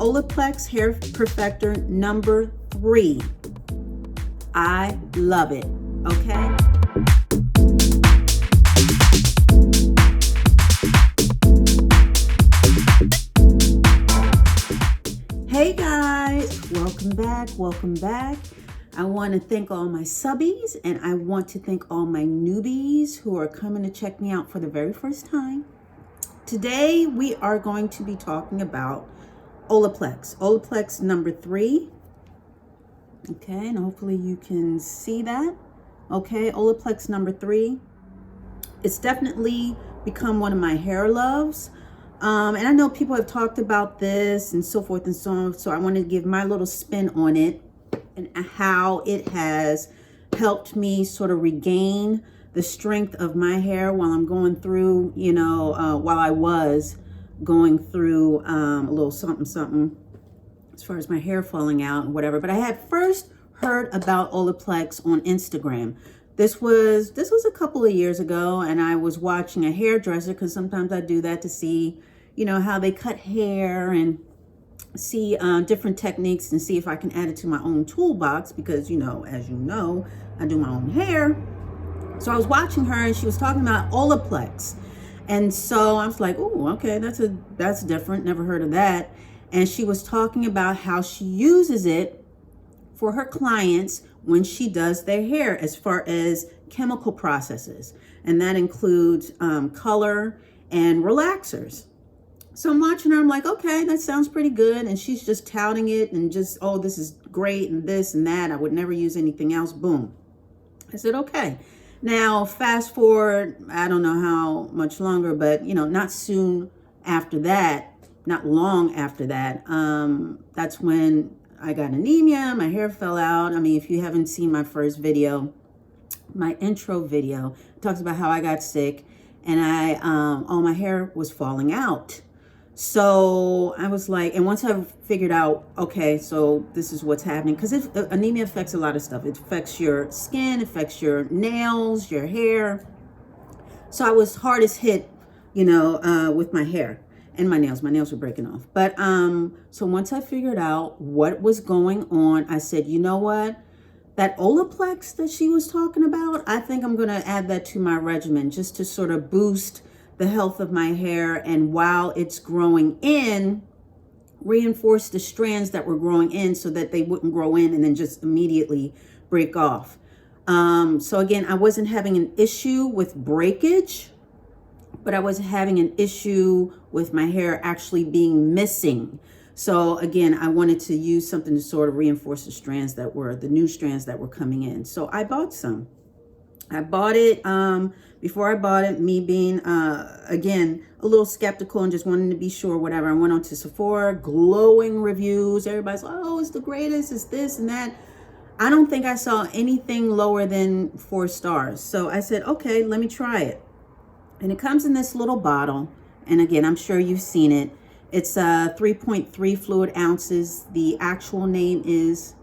Olaplex Hair Perfector number 3. I love it, okay? Hey guys, welcome back. I want to thank all my subbies, and I want to thank all my newbies who are coming to check me out for the very first time. Today we are going to be talking about Olaplex number 3. Okay, and hopefully you can see that. Okay, Olaplex number 3. It's definitely become one of my hair loves. And I know people have talked about this and so forth and so on. So I want to give my little spin on it and how it has helped me sort of regain the strength of my hair while I'm going through, while I was going through a little something as far as my hair falling out and whatever. But I had first heard about Olaplex on Instagram. This was a couple of years ago, and I was watching a hairdresser, because sometimes I do that to see, how they cut hair and see different techniques and see if I can add it to my own toolbox, because, as you know, I do my own hair. So I was watching her and she was talking about Olaplex. And so I was like, oh, okay, that's different. Never heard of that. And she was talking about how she uses it for her clients when she does their hair as far as chemical processes. And that includes color and relaxers. So I'm watching her, I'm like, okay, that sounds pretty good. And she's just touting it and just, oh, this is great and this and that. I would never use anything else. Boom. I said, okay. Now, fast forward, I don't know how much longer, but, not soon after that, not long after that, that's when I got anemia, my hair fell out. I mean, if you haven't seen my first video, my intro video, it talks about how I got sick and all my hair was falling out. So I was like, and once I figured out, okay, so this is what's happening, because anemia affects a lot of stuff. It affects your skin, affects your nails, your hair. So I was hardest hit, with my hair and my nails. My nails were breaking off. But so once I figured out what was going on, I said, you know what? That Olaplex that she was talking about, I think I'm going to add that to my regimen just to sort of boost the health of my hair, and while it's growing in, reinforce the strands that were growing in so that they wouldn't grow in and then just immediately break off. So again, I wasn't having an issue with breakage, but I was having an issue with my hair actually being missing. So again, I wanted to use something to sort of reinforce the strands that were the new strands that were coming in. So I bought some. I bought it, before I bought it, me being, again, a little skeptical and just wanting to be sure, whatever. I went on to Sephora, glowing reviews. Everybody's like, oh, it's the greatest, it's this and that. I don't think I saw anything lower than 4 stars. So I said, okay, let me try it. And it comes in this little bottle. And again, I'm sure you've seen it. It's 3.3 fluid ounces. The actual name is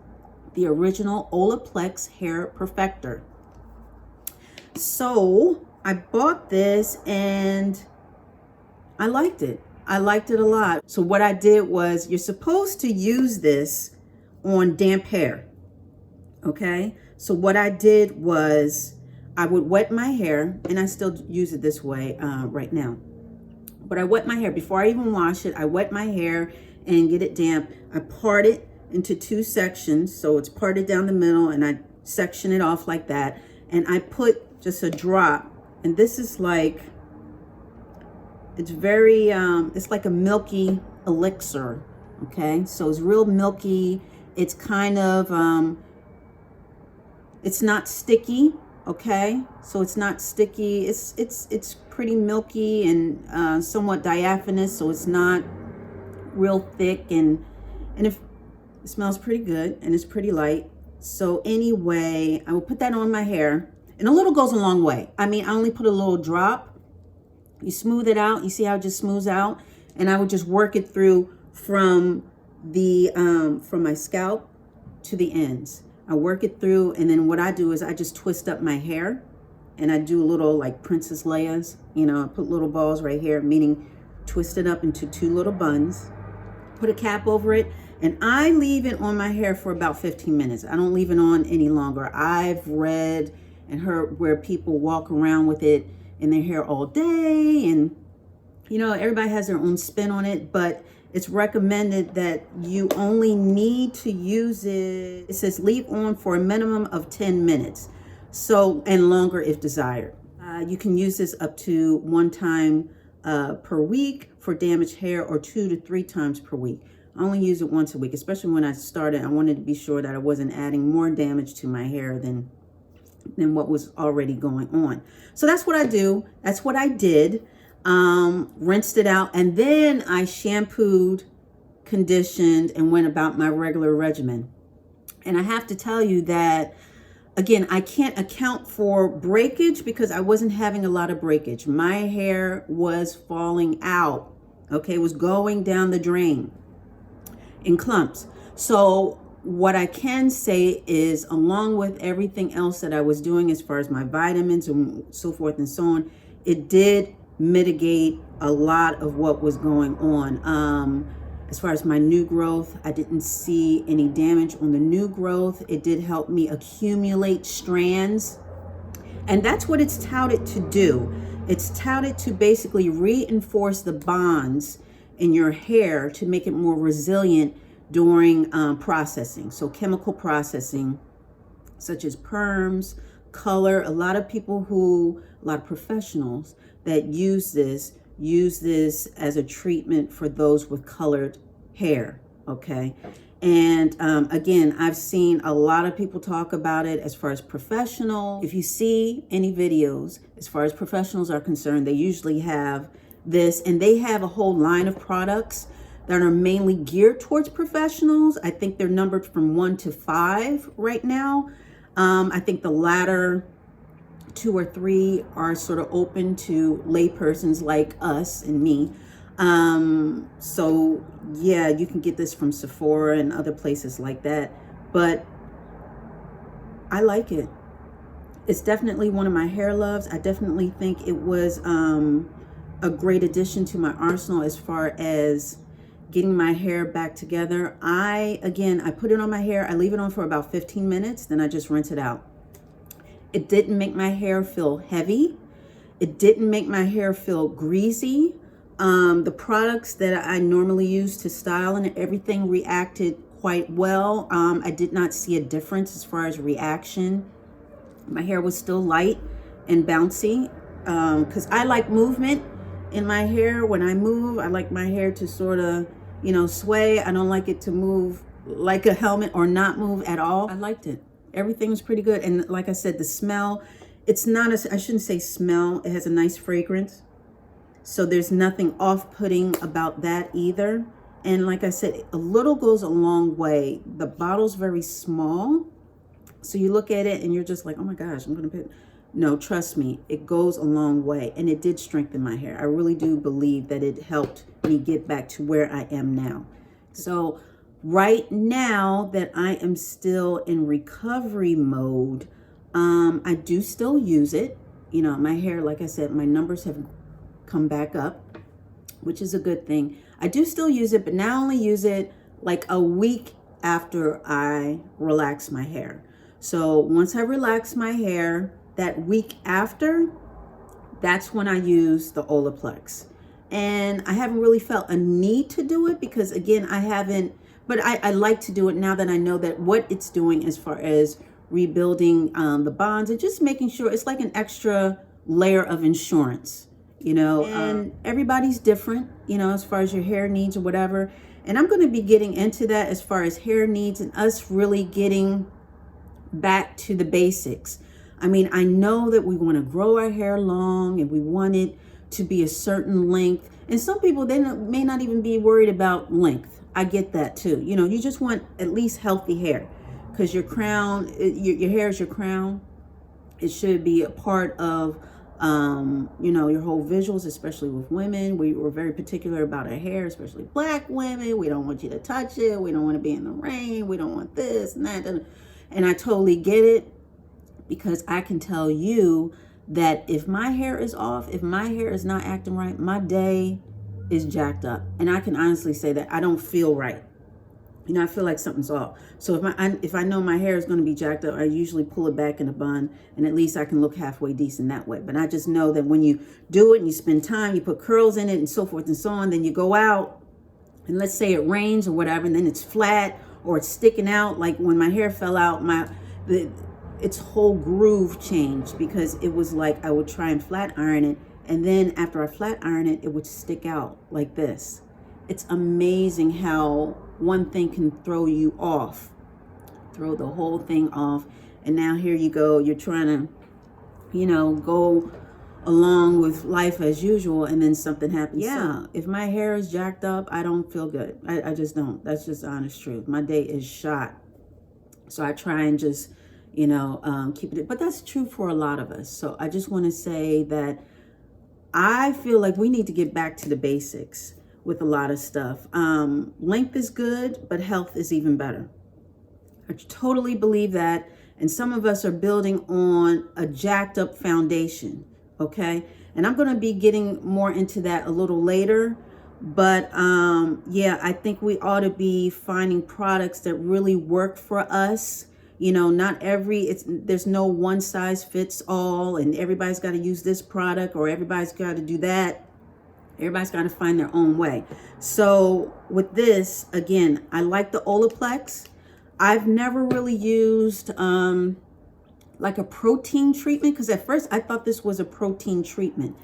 the original Olaplex Hair Perfector. So I bought this and I liked it. I liked it a lot. So what I did was, you're supposed to use this on damp hair. Okay. So what I did was I would wet my hair, and I still use it this way right now. But I wet my hair before I even wash it. I wet my hair and get it damp. I part it into 2 sections. So it's parted down the middle, and I section it off like that. And I put just a drop, and this is like, it's very, it's like a milky elixir, okay? So it's real milky. It's kind of, it's not sticky, okay? So it's not sticky. It's pretty milky and somewhat diaphanous, so it's not real thick, and it smells pretty good, and it's pretty light. So anyway, I will put that on my hair. And a little goes a long way. I mean, I only put a little drop. You smooth it out. You see how it just smooths out? And I would just work it through from my scalp to the ends. I work it through, and then what I do is I just twist up my hair, and I do little like Princess Leia's. I put little balls right here, meaning twist it up into 2 little buns. put a cap over it, and I leave it on my hair for about 15 minutes. I don't leave it on any longer. I've read and heard where people walk around with it in their hair all day, and everybody has their own spin on it, but it's recommended that you only need to use it. It says leave on for a minimum of 10 minutes. So, and longer if desired. You can use this up to 1 time per week for damaged hair, or 2 to 3 times per week. I only use it once a week, especially when I started. I wanted to be sure that I wasn't adding more damage to my hair than what was already going on. So that's what I do. That's what I did. Rinsed it out, and then I shampooed, conditioned, and went about my regular regimen. And I have to tell you that, again, I can't account for breakage because I wasn't having a lot of breakage. My hair was falling out, okay? It was going down the drain in clumps. So what I can say is, along with everything else that I was doing as far as my vitamins and so forth and so on, it did mitigate a lot of what was going on. As far as my new growth, I didn't see any damage on the new growth. It did help me accumulate strands, and that's what it's touted to do. It's touted to basically reinforce the bonds in your hair to make it more resilient during processing. So chemical processing, such as perms, color. A lot of professionals that use this as a treatment for those with colored hair, okay? And again, I've seen a lot of people talk about it as far as professionals. If you see any videos, as far as professionals are concerned, they usually have this, and they have a whole line of products that are mainly geared towards professionals. I think they're numbered from 1 to 5 right now. I think the latter 2 or 3 are sort of open to laypersons like us and me. So yeah, you can get this from Sephora and other places like that, but I like it. It's definitely one of my hair loves. I definitely think it was a great addition to my arsenal as far as getting my hair back together. I put it on my hair. I leave it on for about 15 minutes. Then I just rinse it out. It didn't make my hair feel heavy. It didn't make my hair feel greasy. The products that I normally use to style and everything reacted quite well. I did not see a difference as far as reaction. My hair was still light and bouncy because I like movement in my hair. When I move, I like my hair to sort of, sway. I don't like it to move like a helmet or not move at all. I liked it. Everything was pretty good. And like I said, the smell, it's not I shouldn't say smell. It has a nice fragrance. So there's nothing off-putting about that either. And like I said, a little goes a long way. The bottle's very small. So you look at it and you're just like, oh my gosh, I'm going to put... No, trust me, it goes a long way. And it did strengthen my hair. I really do believe that it helped me get back to where I am now. So right now that I am still in recovery mode, I do still use it. My hair, like I said, my numbers have come back up, which is a good thing. I do still use it, but now I only use it like a week after I relax my hair. So once I relax my hair, that week after, that's when I use the Olaplex. And I haven't really felt a need to do it because, again, I haven't, but I like to do it now that I know that what it's doing as far as rebuilding the bonds and just making sure it's like an extra layer of insurance, and everybody's different, as far as your hair needs or whatever. And I'm going to be getting into that as far as hair needs and us really getting back to the basics. I mean, I know that we want to grow our hair long and we want it to be a certain length. And some people, they may not even be worried about length. I get that too. You just want at least healthy hair because your crown, your hair is your crown. It should be a part of, your whole visuals, especially with women. We're very particular about our hair, especially Black women. We don't want you to touch it. We don't want to be in the rain. We don't want this and that. And I totally get it. Because I can tell you that if my hair is off, if my hair is not acting right, my day is jacked up. And I can honestly say that I don't feel right. You know, I feel like something's off. So if I know my hair is going to be jacked up, I usually pull it back in a bun, and at least I can look halfway decent that way. But I just know that when you do it and you spend time, you put curls in it and so forth and so on, then you go out and let's say it rains or whatever, and then it's flat or it's sticking out. Like when my hair fell out, its whole groove changed, because it was like I would try and flat iron it, and then after I flat iron it, it would stick out like this. It's amazing how one thing can throw you off, throw the whole thing off. And now here you go, you're trying to, you know, go along with life as usual, and then something happens. Yeah, if my hair is jacked up, I don't feel good. I just don't. That's just honest truth. My day is shot. So I try and just, you know, keep it. But that's true for a lot of us. So I just want to say that I feel like we need to get back to the basics with a lot of stuff. Length is good, but health is even better. I totally believe that. And some of us are building on a jacked up foundation. Okay. And I'm going to be getting more into that a little later. But yeah, I think we ought to be finding products that really work for us. You know, there's no one size fits all, and everybody's got to use this product or everybody's got to do that. Everybody's got to find their own way. So with this, again, I like the Olaplex. I've never really used like a protein treatment, because at first I thought this was a protein treatment.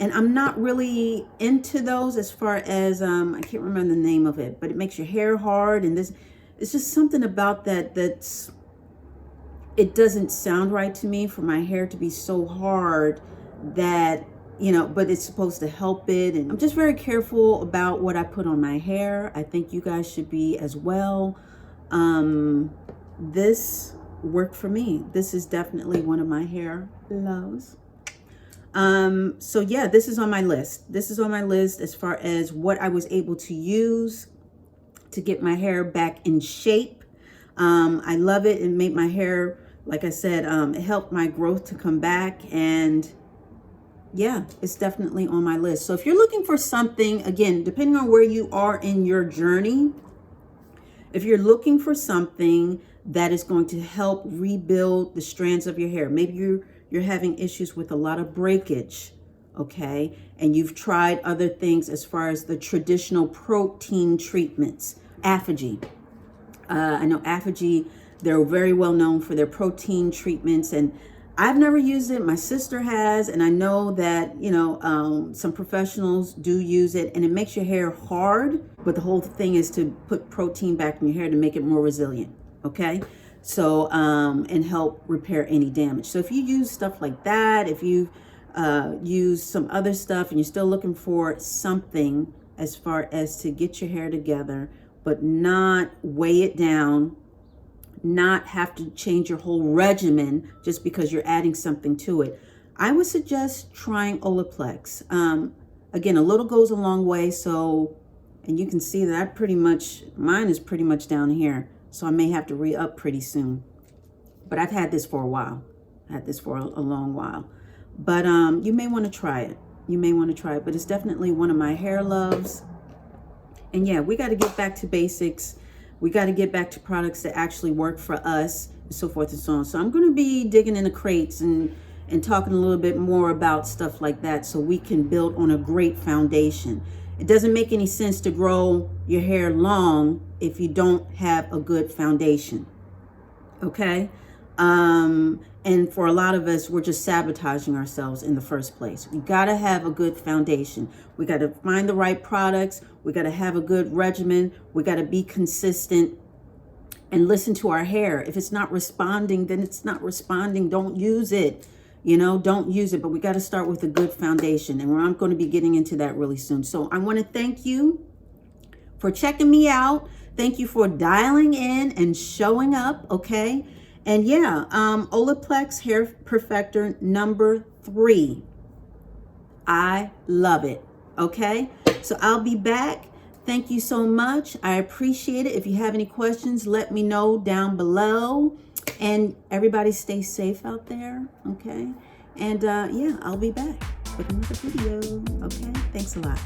And I'm not really into those as far as, I can't remember the name of it, but it makes your hair hard. And it's just something about it doesn't sound right to me for my hair to be so hard that, you know, but it's supposed to help it. And I'm just very careful about what I put on my hair. I think you guys should be as well. This worked for me. This is definitely one of my hair loves. So yeah, this is on my list. This is on my list as far as what I was able to use to get my hair back in shape. I love it. It made my hair, like I said, it helped my growth to come back. And yeah, it's definitely on my list. So if you're looking for something, again, depending on where you are in your journey, if you're looking for something that is going to help rebuild the strands of your hair, maybe you're having issues with a lot of breakage, okay? And you've tried other things as far as the traditional protein treatments, Apogee. I know Apogee, they're very well known for their protein treatments, and I've never used it. My sister has, and I know that, you know, some professionals do use it, and it makes your hair hard, but the whole thing is to put protein back in your hair to make it more resilient, okay? So, and help repair any damage. So if you use stuff like that, if you use some other stuff and you're still looking for something as far as to get your hair together, but not weigh it down, not have to change your whole regimen just because you're adding something to it, I would suggest trying Olaplex. Again, a little goes a long way. So, and you can see that mine is pretty much down here. So I may have to re-up pretty soon. But I've had this for a while. I had this for a long while. But you may want to try it. You may want to try it. But it's definitely one of my hair loves. And yeah, we got to get back to basics. We got to get back to products that actually work for us, and so forth and so on. So I'm going to be digging in the crates and talking a little bit more about stuff like that, so we can build on a great foundation. It doesn't make any sense to grow your hair long if you don't have a good foundation. Okay? And for a lot of us, we're just sabotaging ourselves in the first place. We got to have a good foundation. We got to find the right products. We got to have a good regimen. We got to be consistent and listen to our hair. If it's not responding, then it's not responding. Don't use it. You know, don't use it. But we got to start with a good foundation. And I'm going to be getting into that really soon. So I want to thank you for checking me out. Thank you for dialing in and showing up. Okay. And yeah, Olaplex Hair Perfector number 3. I love it. Okay. So I'll be back. Thank you so much. I appreciate it. If you have any questions, let me know down below. And everybody stay safe out there. Okay. And yeah, I'll be back. with another video. Okay, thanks a lot.